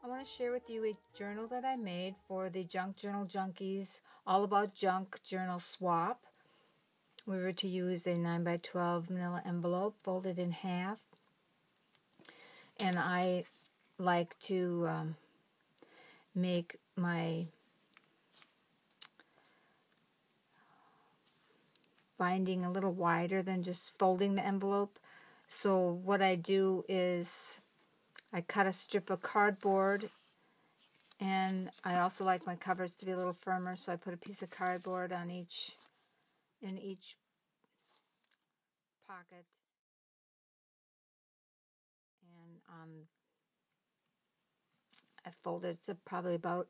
I want to share with you a journal that I made for the Junk Journal Junkies All About Junk Journal Swap. We were to use a 9x12 manila envelope folded in half. And I like to make my binding a little wider than just folding the envelope. So what I do is I cut a strip of cardboard, and I also like my covers to be a little firmer, so I put a piece of cardboard on in each pocket. And I folded it probably about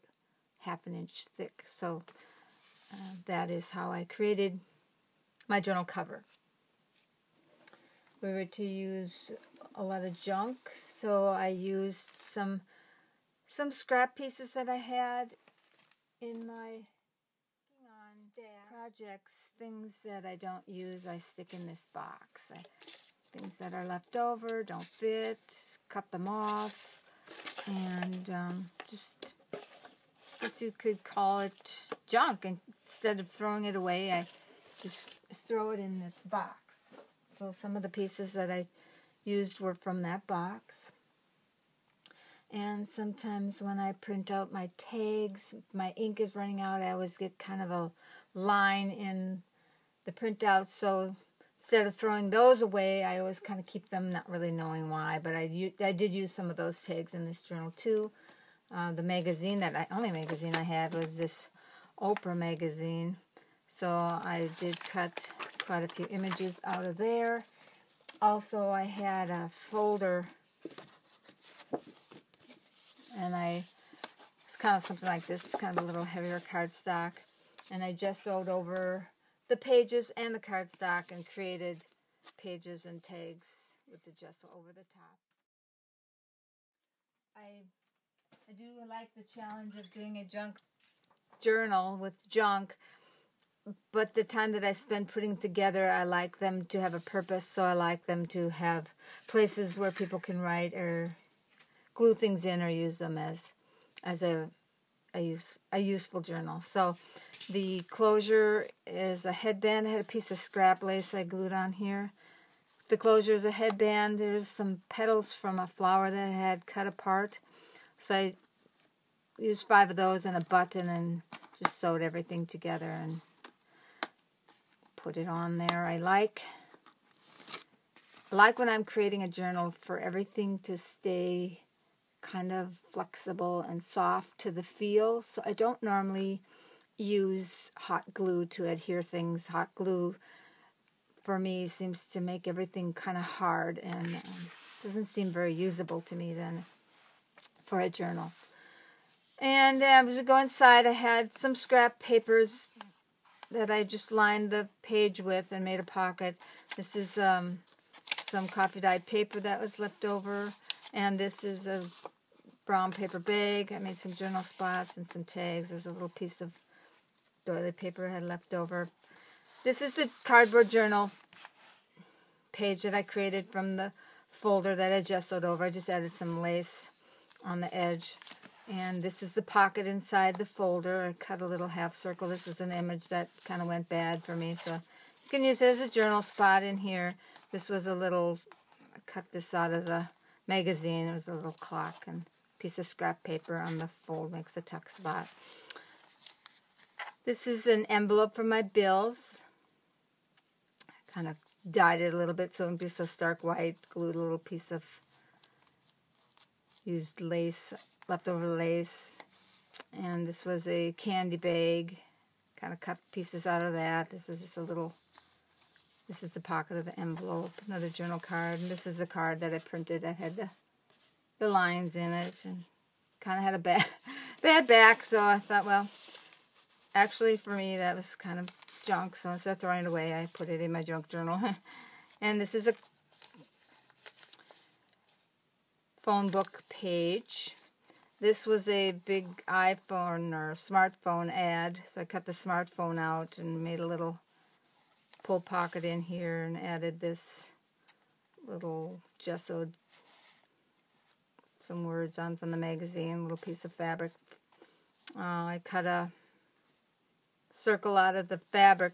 half an inch thick. So that is how I created my journal cover. We were to use a lot of junk, so I used some scrap pieces that I had in my projects. Things that I don't use, I stick in this box. Things that are left over, don't fit, cut them off, and just, I guess you could call it junk. Instead of throwing it away, I just throw it in this box. So some of the pieces that I used were from that box. And sometimes when I print out my tags, my ink is running out, I always get kind of a line in the printout. So instead of throwing those away, I always kind of keep them, not really knowing why. But I did use some of those tags in this journal too. The magazine only magazine I had was this Oprah magazine. So I did cut quite a few images out of there. Also, I had a folder, and it's kind of something like this. It's kind of a little heavier cardstock, and I just sewed over the pages and the cardstock and created pages and tags with the gesso over the top. I do like the challenge of doing a junk journal with junk, but the time that I spend putting together, I like them to have a purpose, so I like them to have places where people can write or glue things in or use them as a useful journal. So the closure is a headband. I had a piece of scrap lace I glued on here. The closure is a headband. There's some petals from a flower that I had cut apart. So I used 5 of those and a button and just sewed everything together and put it on there. I like when I'm creating a journal for everything to stay kind of flexible and soft to the feel. So I don't normally use hot glue to adhere things. Hot glue for me seems to make everything kind of hard and doesn't seem very usable to me then for a journal. And as we go inside, I had some scrap papers that I just lined the page with and made a pocket. This is some coffee dyed paper that was left over, and this is a brown paper bag. I made some journal spots and some tags. There's a little piece of toilet paper I had left over. This is the cardboard journal page that I created from the folder that I gessoed over. I just added some lace on the edge. And this is the pocket inside the folder. I cut a little half circle. This is an image that kind of went bad for me, so you can use it as a journal spot in here. This was a little, I cut this out of the magazine. It was a little clock, and a piece of scrap paper on the fold makes a tuck spot. This is an envelope for my bills. I kind of dyed it a little bit so it wouldn't be so stark white. Glued a little piece of used lace, leftover lace, and this was a candy bag. Kind of cut pieces out of that. This is just a little, this is the pocket of the envelope, another journal card, and this is the card that I printed that had the lines in it, and kind of had a bad back, so I thought, well, actually for me that was kind of junk, so instead of throwing it away, I put it in my junk journal. And this is a phone book page. This was a big iPhone or smartphone ad, so I cut the smartphone out and made a little pull pocket in here and added this little gessoed some words on from the magazine, a little piece of fabric. I cut a circle out of the fabric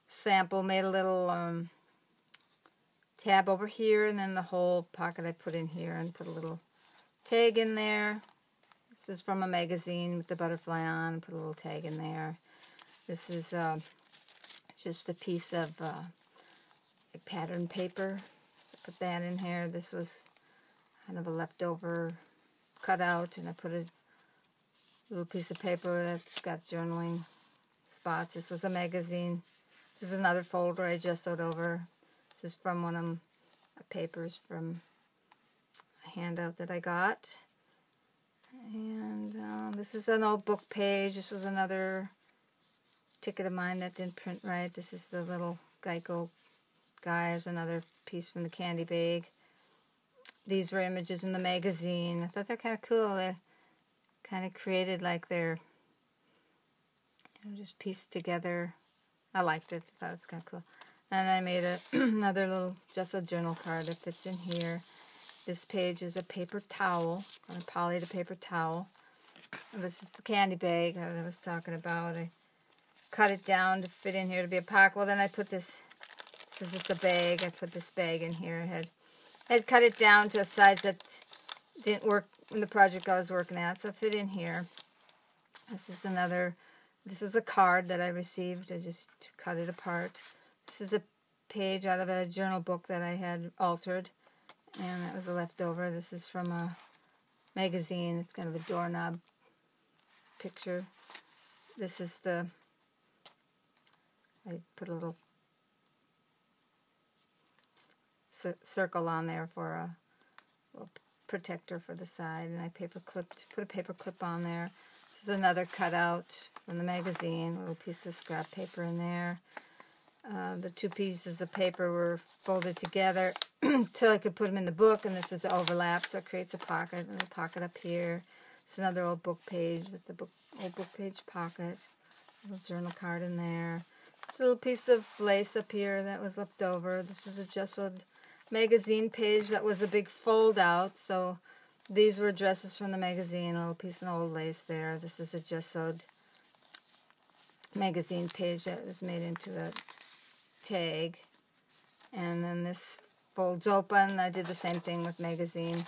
sample, made a little tab over here, and then the whole pocket I put in here and put a little tag in there. This is from a magazine with the butterfly on. Put a little tag in there. This is just a piece of like pattern paper. So put that in here. This was kind of a leftover cutout, and I put a little piece of paper that's got journaling spots. This was a magazine. This is another folder I just sewed over. This is from one of my papers from a handout that I got. And this is an old book page. This was another ticket of mine that didn't print right. This is the little Geico guy. There's another piece from the candy bag. These were images in the magazine. I thought they're kind of cool. They're kind of created like they're just pieced together. I liked it. I thought it was kind of cool. And I made another little just a journal card that fits in here. This page is a paper towel. I polyed a paper towel. And this is the candy bag that I was talking about. I cut it down to fit in here to be a pocket. Well, then I put this is just a bag. I put this bag in here. I had cut it down to a size that didn't work in the project I was working at, so it fit in here. This was a card that I received. I just cut it apart. This is a page out of a journal book that I had altered, and that was a leftover. This is from a magazine. It's kind of a doorknob picture. This is I put a little circle on there for a little protector for the side, and I put a paper clip on there. This is another cutout from the magazine, a little piece of scrap paper in there. The two pieces of paper were folded together until I could put them in the book, and this is the overlap, so it creates a pocket, and a pocket up here. It's another old book page with the old book page pocket. A little journal card in there. It's a little piece of lace up here that was left over. This is a gessoed magazine page that was a big fold out, so these were dresses from the magazine, a little piece of old lace there. This is a gessoed magazine page that was made into a tag, and then this folds open. I did the same thing with magazine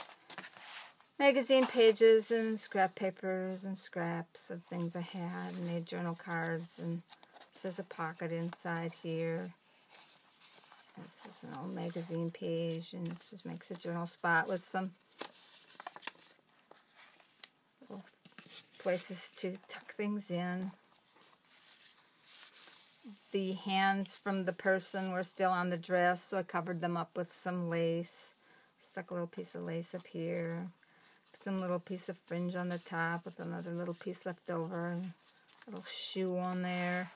pages and scrap papers and scraps of things I had, and made journal cards, and this is a pocket inside here. This is an old magazine page, and this just makes a journal spot with some little places to tuck things in. The hands from the person were still on the dress, so I covered them up with some lace. Stuck a little piece of lace up here. Put some little piece of fringe on the top with another little piece left over. A little shoe on there.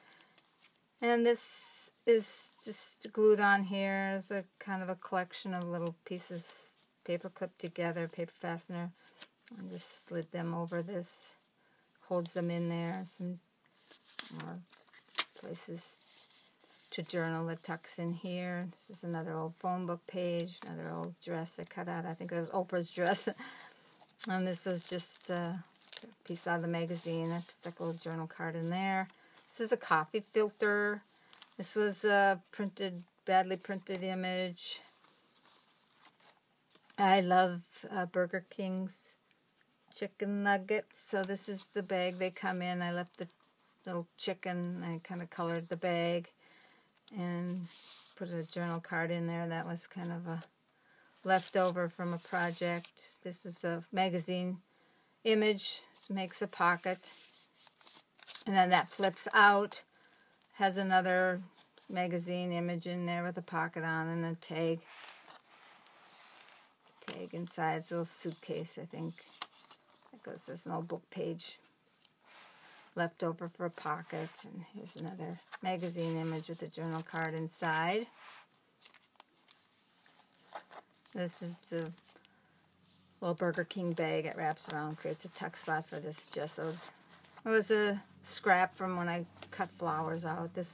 And this is just glued on here as a kind of a collection of little pieces, paper clipped together, paper fastener. I just slid them over this. Holds them in there. Some more places to journal that tucks in here. This is another old phone book page, another old dress I cut out. I think it was Oprah's dress. And this was just a piece out of the magazine. I stuck a little journal card in there. This is a coffee filter. This was a badly printed image. I love Burger King's chicken nuggets. So this is the bag they come in. I left the little chicken. I kind of colored the bag and put a journal card in there. That was kind of a leftover from a project. This is a magazine image. This makes a pocket. And then that flips out. Has another magazine image in there with a pocket on and a tag. Tag inside. It's a little suitcase, I think. That goes this an old book page. Left over for a pocket. And here's another magazine image with a journal card inside. This is the little Burger King bag. It wraps around, creates a tuck spot for this gessoed. It was a scrap from when I cut flowers out. I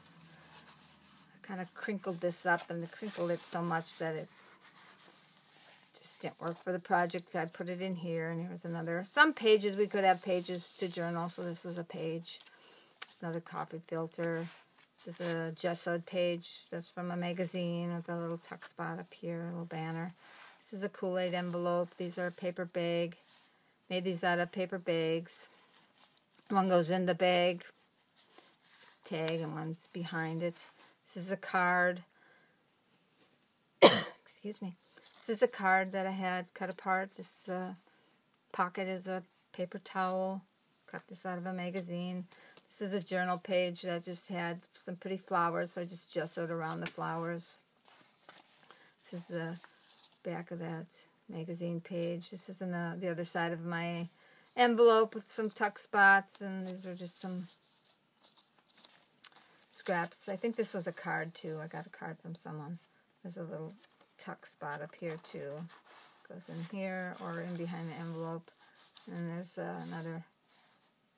kind of crinkled this up, and I crinkled it so much that it just didn't work for the project. I put it in here, and here's another. Some pages, we could have pages to journal, so this is a page. Another coffee filter. This is a gessoed page that's from a magazine with a little tuck spot up here, a little banner. This is a Kool-Aid envelope. These are paper bag. Made these out of paper bags. One goes in the bag tag and one's behind it. This is a card. Excuse me. This is a card that I had cut apart. This pocket is a paper towel. Cut this out of a magazine. This is a journal page that just had some pretty flowers, so I just gessoed around the flowers. This is the back of that magazine page. This is on the other side of my envelope with some tuck spots, and these are just some scraps. I think this was a card too. I got a card from someone. There's a little tuck spot up here too. Goes in here or in behind the envelope. And there's another.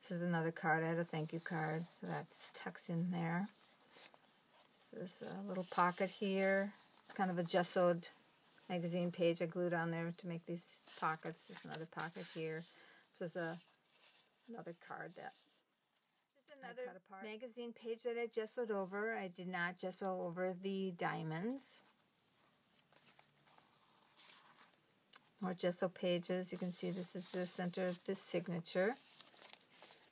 This is another card. I had a thank you card, so that's tucks in there. This is a little pocket here. It's kind of a gessoed magazine page I glued on there to make these pockets. There's another pocket here. This is another card that. This is another magazine page that I gessoed over. I did not gesso over the diamonds. More gesso pages. You can see this is the center of this signature.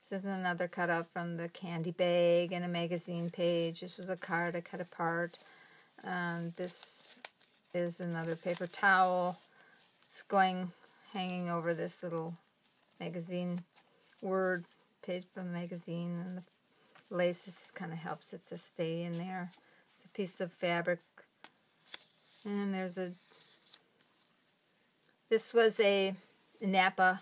This is another cutout from the candy bag and a magazine page. This was a card I cut apart. This is another paper towel. It's hanging over this little magazine word page from the magazine, and the lace kind of helps it to stay in there. It's a piece of fabric, and this was a Napa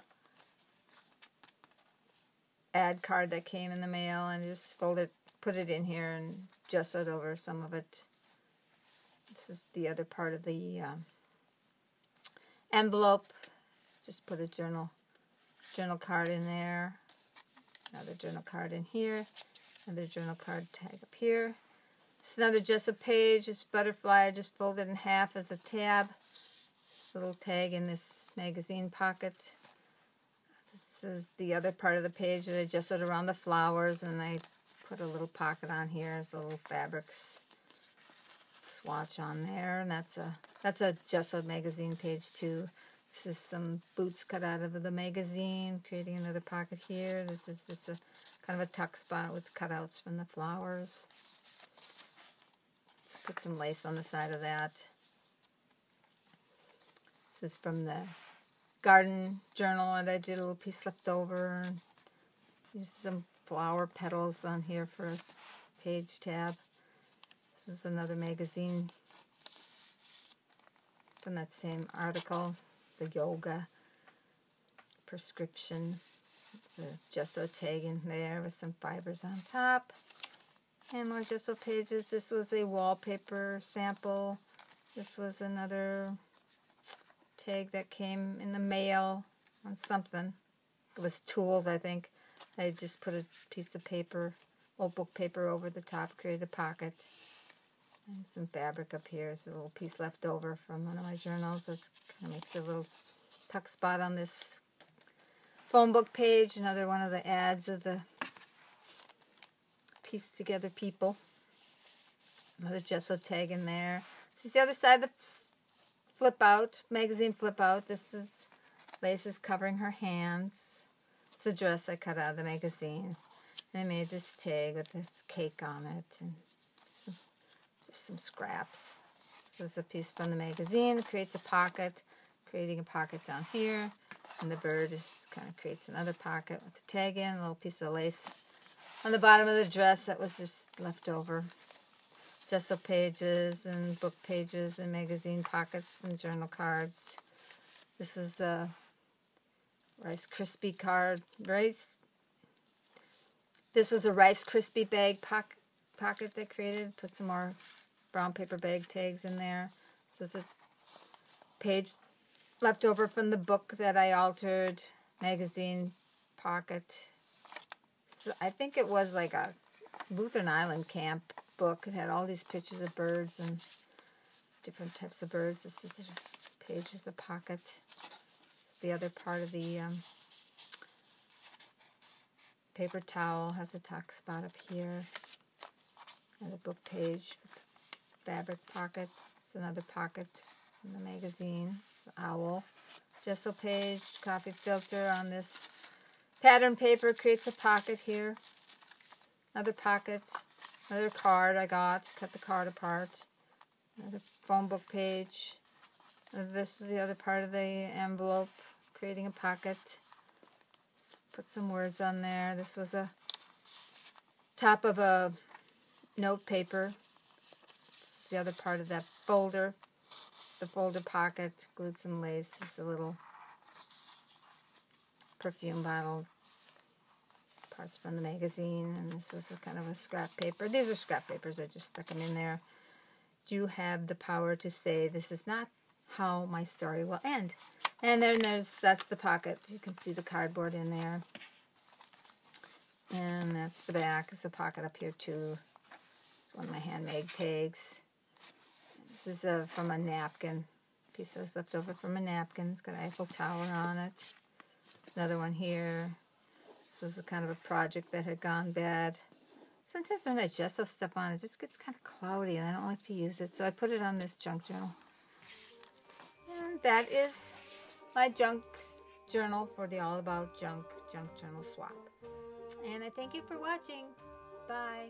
ad card that came in the mail, and I just put it in here and gessoed over some of it. This is the other part of the envelope. Just put a journal card in there. Another journal card in here. Another journal card tag up here. This is another gesso page. This butterfly I just folded in half as a tab. Little tag in this magazine pocket. This is the other part of the page that I gessoed around the flowers, and I put a little pocket on here as a little fabric swatch on there, and that's a gessoed magazine page too. This is some boots cut out of the magazine, creating another pocket here. This is just a kind of a tuck spot with cutouts from the flowers. Let's put some lace on the side of that. This is from the garden journal, and I did a little piece left over. And used some flower petals on here for a page tab. This is another magazine from that same article, the yoga prescription. It's a gesso tag in there with some fibers on top. And more gesso pages. This was a wallpaper sample. This was another tag that came in the mail on something. It was tools, I think. I just put a piece of paper, old book paper over the top, created a pocket. And some fabric up here. It's a little piece left over from one of my journals. So it kind of makes a little tuck spot on this phone book page. Another one of the ads of the Piece Together people. Another gesso tag in there. This is the other side of the flip out, magazine flip out. This is lace is covering her hands. It's a dress I cut out of the magazine. And I made this tag with this cake on it and just some scraps. This is a piece from the magazine. It creates a pocket, creating a pocket down here. And the bird kind of creates another pocket with the tag in, a little piece of lace on the bottom of the dress that was just left over. Gesso pages and book pages and magazine pockets and journal cards. This is the Rice Krispie card. This was a Rice Krispie bag pocket they created. Put some more brown paper bag tags in there. This is a page left over from the book that I altered. Magazine pocket. So I think it was like a Lutheran Island camp book. It had all these pictures of birds and different types of birds. This is a page is a pocket. It's the other part of the paper towel. Has a tuck spot up here. Another book page. Fabric pocket. It's another pocket in the magazine. It's an owl. Gesso page, coffee filter on this pattern paper creates a pocket here. Another pocket. Another card I got. Cut the card apart. Another phone book page. This is the other part of the envelope, creating a pocket. Let's put some words on there. This was a top of a note paper. This is the other part of that folder. The folder pocket, glued some lace. This is a little perfume bottle. Parts from the magazine, and this is a kind of a scrap paper. These are scrap papers. I just stuck them in there. Do have the power to say this is not how my story will end. And then that's the pocket. You can see the cardboard in there. And that's the back. There's a pocket up here too. It's one of my handmade tags. This is from a napkin. Piece that was left over from a napkin. It's got an Eiffel Tower on it. Another one here. This was a kind of a project that had gone bad. Sometimes when I gesso stuff on, it just gets kind of cloudy, and I don't like to use it, so I put it on this junk journal. And that is my junk journal for the All About Junk Journal Swap. And I thank you for watching. Bye.